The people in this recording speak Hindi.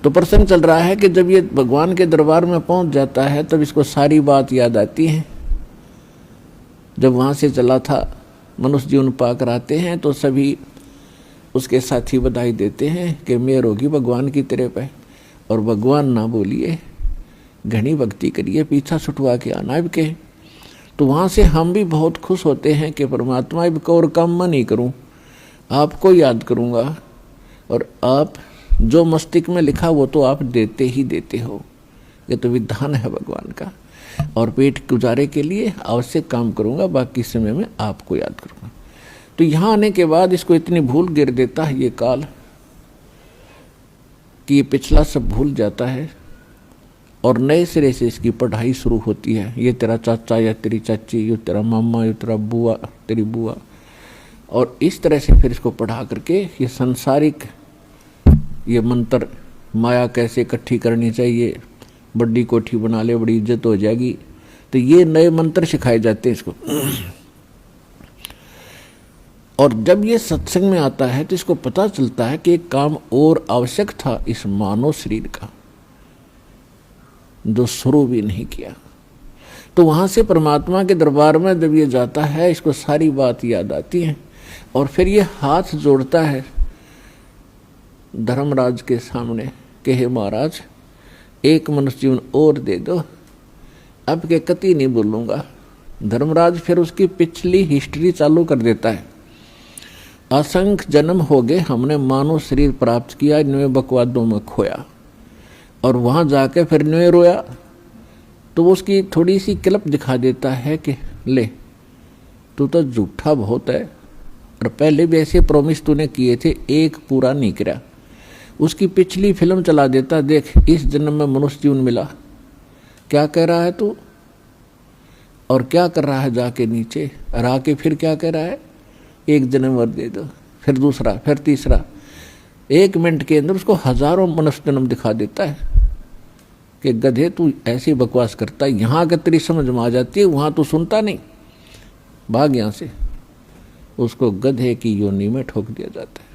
तो प्रसंग चल रहा है कि जब ये भगवान के दरबार में पहुंच जाता है तब इसको सारी बात याद आती है। जब वहाँ से चला था, मनुष्य जीवन पाकर आते हैं तो सभी उसके साथी बधाई देते हैं कि मेहर होगी भगवान की तेरे पे, और भगवान ना बोलिए, घनी भक्ति करिए, पीछा छुटवा के आना अब के। तो वहाँ से हम भी बहुत खुश होते हैं कि परमात्मा अब को और काम मैं नहीं करूँ, आपको याद करूँगा, और आप जो मस्तिष्क में लिखा वो तो आप देते ही देते हो। ये तो विधान है भगवान का, और पेट गुजारे के लिए आवश्यक काम करूँगा, बाकी समय में आपको याद करूँगा। तो यहाँ आने के बाद इसको इतनी भूल गिर देता है ये काल कि ये पिछला सब भूल जाता है, और नए सिरे से इसकी पढ़ाई शुरू होती है। ये तेरा चाचा या तेरी चाची, ये तेरा मामा, ये तेरा बुआ, तेरी बुआ, और इस तरह से फिर इसको पढ़ा करके ये संसारिक ये मंत्र, माया कैसे इकट्ठी करनी चाहिए, बड़ी कोठी बना ले बड़ी इज्जत हो जाएगी, तो ये नए मंत्र सिखाए जाते हैं इसको। और जब ये सत्संग में आता है तो इसको पता चलता है कि एक काम और आवश्यक था इस मानव शरीर का, जो शुरू भी नहीं किया। तो वहां से परमात्मा के दरबार में जब ये जाता है, इसको सारी बात याद आती है, और फिर ये हाथ जोड़ता है धर्मराज के सामने कि हे महाराज, एक मनुष्य जीवन और दे दो, अब के कति नहीं बोलूंगा। धर्मराज फिर उसकी पिछली हिस्ट्री चालू कर देता है। असंख्य जन्म हो गए, हमने मानव शरीर प्राप्त किया, नए बकवादों में खोया, और वहां जाके फिर नए रोया। तो वो उसकी थोड़ी सी क्लिप दिखा देता है कि ले, तू तो झूठा बहुत है, और पहले भी ऐसे प्रॉमिस तूने किए थे, एक पूरा नहीं किया। उसकी पिछली फिल्म चला देता, देख इस जन्म में मनुष्य जीवन मिला, क्या कह रहा है तू, और क्या कर रहा है जाके नीचे, और आके फिर क्या कह रहा है, एक जन्म और दे दो, फिर दूसरा, फिर तीसरा। 1 मिनट के अंदर उसको हजारों मनुष्य जन्म दिखा देता है कि गधे तू ऐसी बकवास करता है, यहाँ अगर तेरी समझ में आ जाती है, वहाँ तो सुनता नहीं, भाग यहाँ से। उसको गधे की योनि में ठोक दिया जाता है।